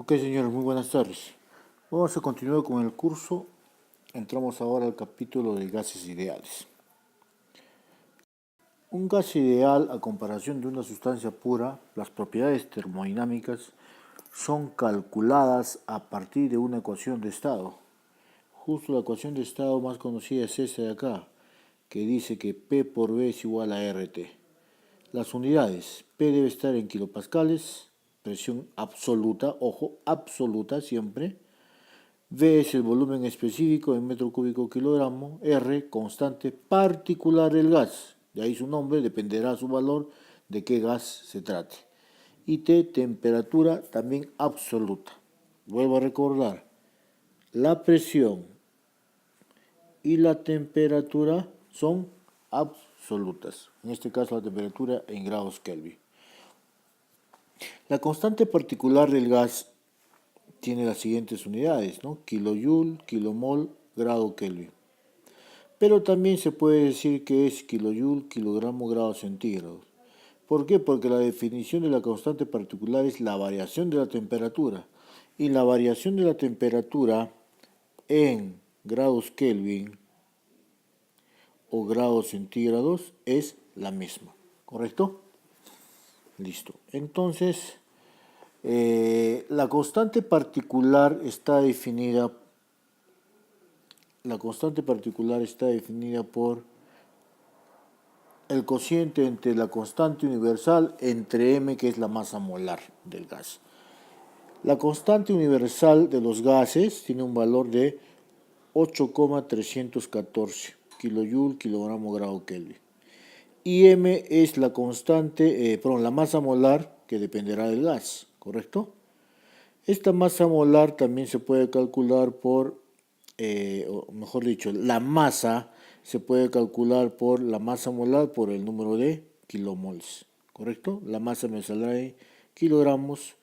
Ok, señores, muy buenas tardes. Vamos a continuar con el curso. Entramos ahora al capítulo de gases ideales. Un gas ideal, a comparación de una sustancia pura, las propiedades termodinámicas son calculadas a partir de una ecuación de estado. Justo la ecuación de estado más conocida es esta de acá, que dice que P por V es igual a RT. Las unidades, P debe estar en kilopascales, presión absoluta, ojo, absoluta siempre. V es el volumen específico en metro cúbico kilogramo. R, constante particular del gas. De ahí su nombre, dependerá su valor de qué gas se trate. Y T, temperatura también absoluta. Vuelvo a recordar, la presión y la temperatura son absolutas. En este caso la temperatura en grados Kelvin. La constante particular del gas tiene las siguientes unidades, ¿no? Kilojoule, kilomol, grado Kelvin. Pero también se puede decir que es kilojoule, kilogramo, grados centígrados. ¿Por qué? Porque la definición de la constante particular es la variación de la temperatura. Y la variación de la temperatura en grados Kelvin o grados centígrados es la misma. ¿Correcto? Listo. Entonces, la constante particular está definida por el cociente entre la constante universal entre m, que es la masa molar del gas. La constante universal de los gases tiene un valor de 8,314 kilojoule, kilogramo, grado Kelvin. Y m es la constante, la masa molar que dependerá del gas, ¿correcto? Esta masa molar también se puede calcular por, o mejor dicho, la masa se puede calcular por la masa molar por el número de kilomoles, ¿correcto? La masa me saldrá en kilogramos,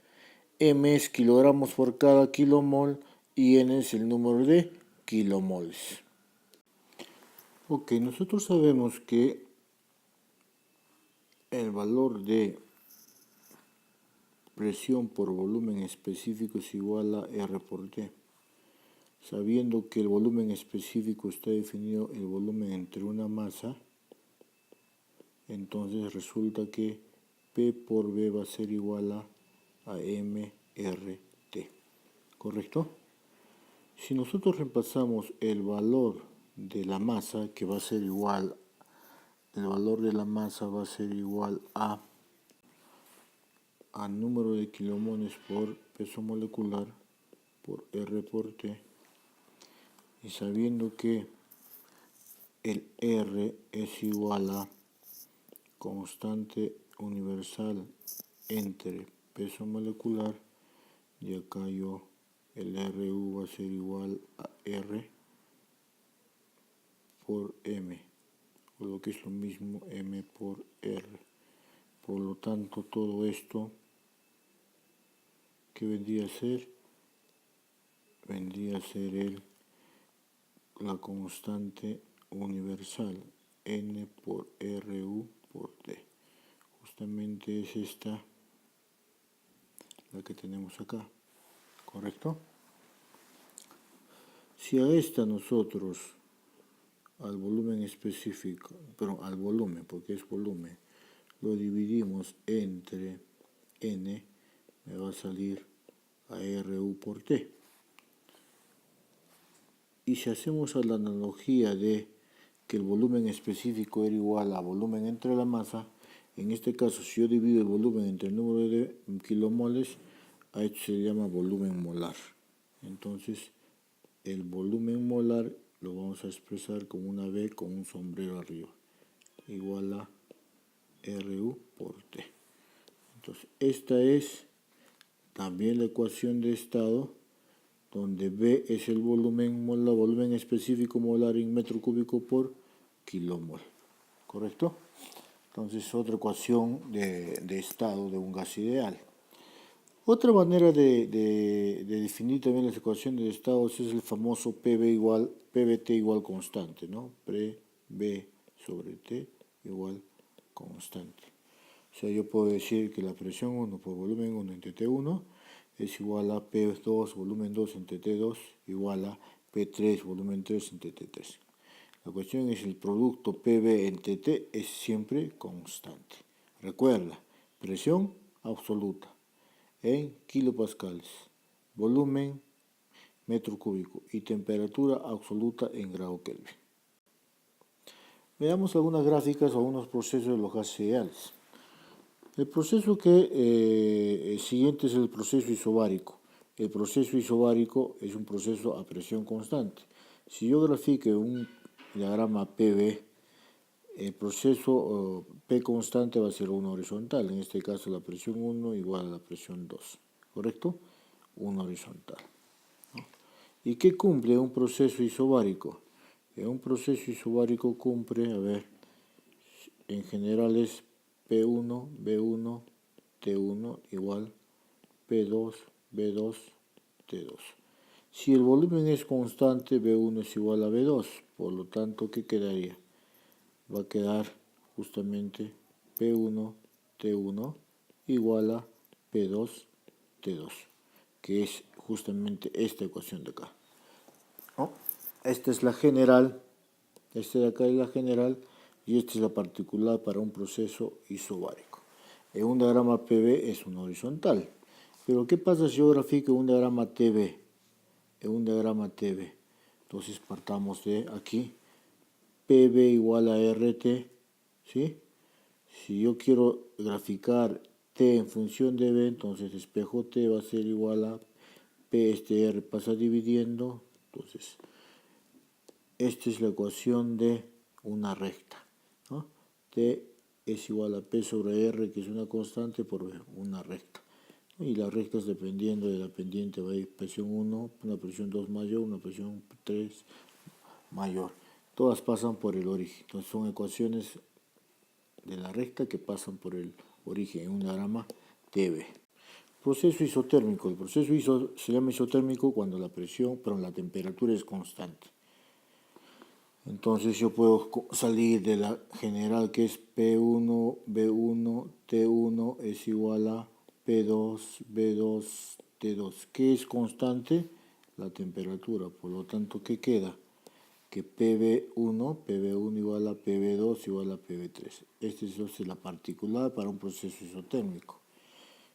m es kilogramos por cada kilomol y n es el número de kilomoles. Ok, nosotros sabemos que el valor de presión por volumen específico es igual a R por T. Sabiendo que el volumen específico está definido el volumen entre una masa, entonces resulta que P por V va a ser igual a MRT, ¿correcto? Si nosotros repasamos el valor de la masa, que va a ser igual, el valor de la masa va a ser igual a número de kilomoles por peso molecular por R por T, y sabiendo que el R es igual a constante universal entre peso molecular, y acá el RU va a ser igual a R por M, o lo que es lo mismo M por R. Por lo tanto, todo esto, ¿qué vendría a ser? Vendría a ser la constante universal N por RU por T. Justamente es esta la que tenemos acá, ¿correcto? Si a esta nosotros, al volumen específico, pero al volumen, porque es volumen, lo dividimos entre N, me va a salir a RU por T. Y si hacemos la analogía de que el volumen específico era igual a volumen entre la masa, en este caso si yo divido el volumen entre el número de kilomoles, a esto se le llama volumen molar. Entonces el volumen molar lo vamos a expresar como una V con un sombrero arriba, igual a RU por T. Entonces esta es también la ecuación de estado, donde V es el volumen molar, volumen específico molar en metro cúbico por kilomol, ¿correcto? Entonces otra ecuación de estado de un gas ideal. Otra manera de definir también las ecuaciones de estados es el famoso PBT igual constante, ¿no? PV sobre T igual constante. O sea, yo puedo decir que la presión 1 por volumen 1 entre T1 es igual a P2 volumen 2 entre T2 igual a P3 volumen 3 entre T3. La cuestión es el producto PV entre T es siempre constante. Recuerda, presión absoluta en kilopascales, volumen metro cúbico y temperatura absoluta en grado Kelvin. Veamos algunas gráficas o algunos procesos de los gases ideales. El proceso siguiente es el proceso isobárico. El proceso isobárico es un proceso a presión constante. Si yo grafique un diagrama PV, el proceso P constante va a ser una horizontal. En este caso la presión 1 igual a la presión 2. ¿Correcto? Una horizontal. ¿Y qué cumple un proceso isobárico? Un proceso isobárico cumple, en general es P1, B1, T1 igual P2, B2, T2. Si el volumen es constante, B1 es igual a B2, por lo tanto, ¿qué quedaría? Va a quedar justamente P1, T1 igual a P2, T2, que es justamente esta ecuación de acá. ¿No? Esta es la general, esta de acá es la general y esta es la particular para un proceso isobárico. En un diagrama PV es un horizontal. Pero ¿qué pasa si yo grafico un diagrama TV? En un diagrama TV. Entonces partamos de aquí. PV igual a RT. ¿Sí? Si yo quiero graficar T en función de V, entonces espejo T va a ser igual a P, R pasa dividiendo. Entonces, esta es la ecuación de una recta, ¿no? T es igual a P sobre R, que es una constante, por una recta. Y las rectas, dependiendo de la pendiente, va a ir presión 1, una presión 2 mayor, una presión 3 mayor. Todas pasan por el origen. Entonces son ecuaciones de la recta que pasan por el origen en un diagrama TV. Proceso isotérmico. El proceso se llama isotérmico cuando la temperatura es constante. Entonces yo puedo salir de la general, que es P1, B1, T1 es igual a P2, B2, T2. ¿Qué es constante? La temperatura. Por lo tanto, ¿qué queda? Que PV1 igual a PV2 igual a PV3. Esta es la particular para un proceso isotérmico.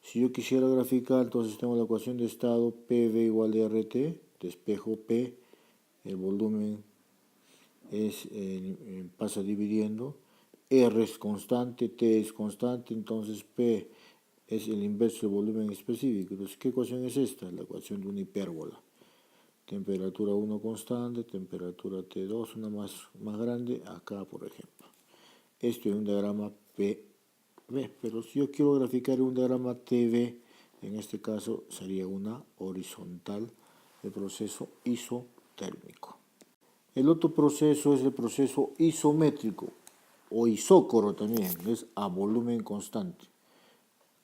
Si yo quisiera graficar, entonces tengo la ecuación de estado PV igual a RT, despejo P, el volumen pasa dividiendo, R es constante, T es constante, entonces P es el inverso del volumen específico. Entonces, ¿qué ecuación es esta? La ecuación de una hipérbola. Temperatura 1 constante, temperatura T2 una más grande, acá por ejemplo. Esto es un diagrama PV, pero si yo quiero graficar un diagrama TV, en este caso sería una horizontal de proceso isotérmico. El otro proceso es el proceso isométrico o isócoro también, es a volumen constante.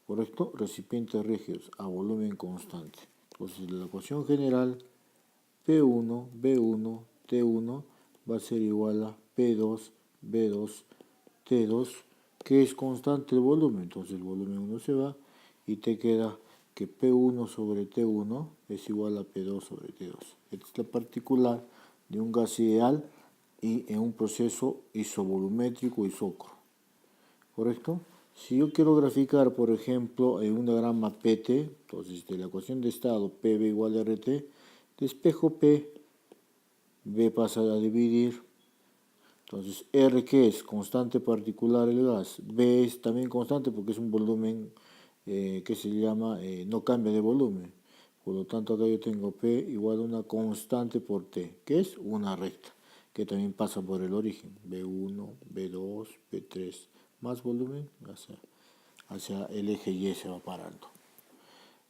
¿Correcto? Recipientes rígidos a volumen constante. Entonces la ecuación general P1, B1, T1 va a ser igual a P2, B2, T2, que es constante el volumen. Entonces el volumen 1 se va y te queda que P1 sobre T1 es igual a P2 sobre T2. Esta es la particular de un gas ideal y en un proceso isovolumétrico isócoro. ¿Correcto? Si yo quiero graficar, por ejemplo, en un diagrama PT, entonces de la ecuación de estado PV igual a RT, despejo P, B pasa a dividir, entonces R que es constante particular el gas, B es también constante porque es un volumen que se llama, no cambia de volumen. Por lo tanto, acá yo tengo P igual a una constante por T, que es una recta, que también pasa por el origen, B1, B2, B3, más volumen hacia el eje Y se va parando.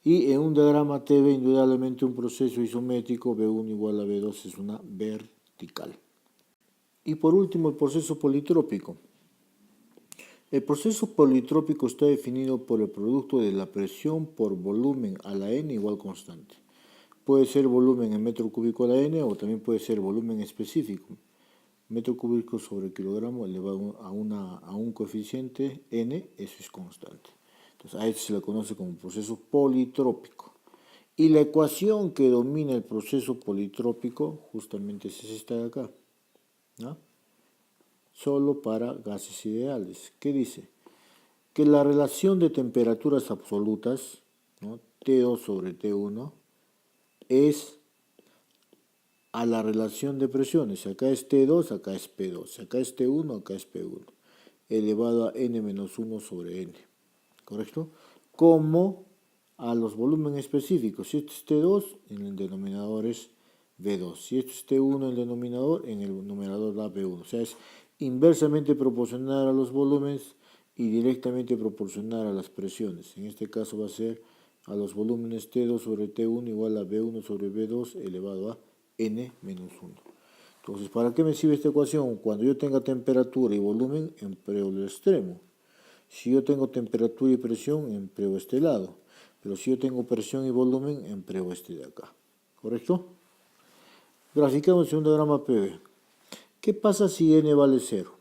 Y en un diagrama TV, indudablemente un proceso isométrico, B1 igual a B2 es una vertical. Y por último, el proceso politrópico. El proceso politrópico está definido por el producto de la presión por volumen a la N igual constante. Puede ser volumen en metro cúbico a la N o también puede ser volumen específico. Metro cúbico sobre kilogramo elevado a un coeficiente N, eso es constante. Entonces a esto se le conoce como proceso politrópico. Y la ecuación que domina el proceso politrópico justamente es esta de acá, ¿no? Solo para gases ideales. ¿Qué dice? Que la relación de temperaturas absolutas, ¿no? T2 sobre T1, es a la relación de presiones. Acá es T2, acá es P2. Acá es T1, acá es P1. Elevado a n-1 sobre n. ¿Correcto? Como a los volúmenes específicos. Si esto es T2, en el denominador es V2. Si esto es T1 en el denominador, en el numerador da V1. O sea, es inversamente proporcional a los volúmenes y directamente proporcional a las presiones. En este caso va a ser a los volúmenes T2 sobre T1 igual a V1 sobre V2 elevado a n menos 1. Entonces, ¿para qué me sirve esta ecuación? Cuando yo tenga temperatura y volumen, empleo el extremo. Si yo tengo temperatura y presión, empleo este lado. Pero si yo tengo presión y volumen, empleo este de acá. ¿Correcto? Graficamos el diagrama PV. ¿Qué pasa si n vale 0?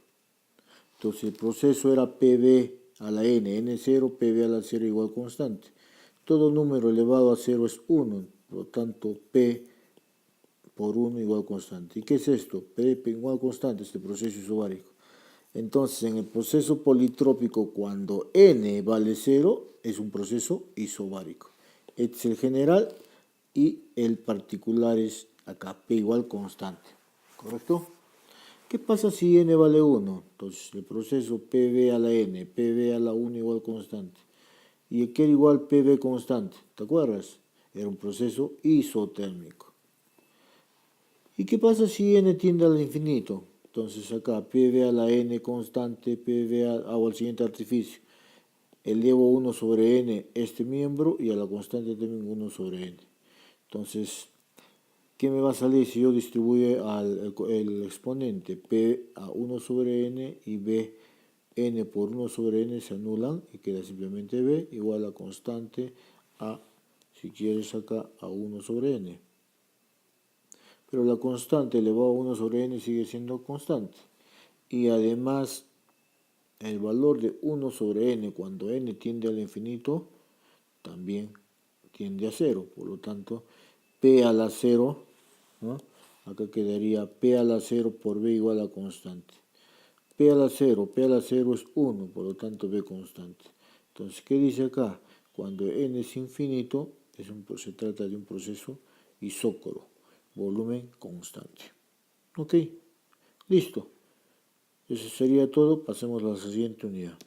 Entonces el proceso era PV a la n0, PV a la 0 igual constante. Todo número elevado a 0 es 1, por lo tanto P por 1 igual constante. ¿Y qué es esto? P igual constante, este proceso isobárico. Entonces, en el proceso politrópico, cuando n vale 0, es un proceso isobárico. Este es el general y el particular es acá, P igual constante. ¿Correcto? ¿Qué pasa si n vale 1? Entonces, el proceso PV a la n, PV a la 1 igual constante. Y aquí era igual PV constante, ¿te acuerdas? Era un proceso isotérmico. ¿Y qué pasa si n tiende al infinito? Entonces acá PV a la n constante, hago el siguiente artificio. Elevo 1 sobre n este miembro y a la constante también 1 sobre n. Entonces, ¿qué me va a salir si yo distribuyo el exponente? P a 1 sobre n y b n por 1 sobre n se anulan y queda simplemente b igual a constante a, si quieres acá, a 1 sobre n. Pero la constante elevado a 1 sobre n sigue siendo constante. Y además, el valor de 1 sobre n cuando n tiende al infinito también tiende a 0. Por lo tanto, p a la 0, ¿no? Acá quedaría p a la 0 por b igual a constante. P a la 0 es 1, por lo tanto b constante. Entonces, ¿qué dice acá? Cuando n es infinito, se trata de un proceso isócoro, volumen constante. Ok, listo. Eso sería todo. Pasemos a la siguiente unidad.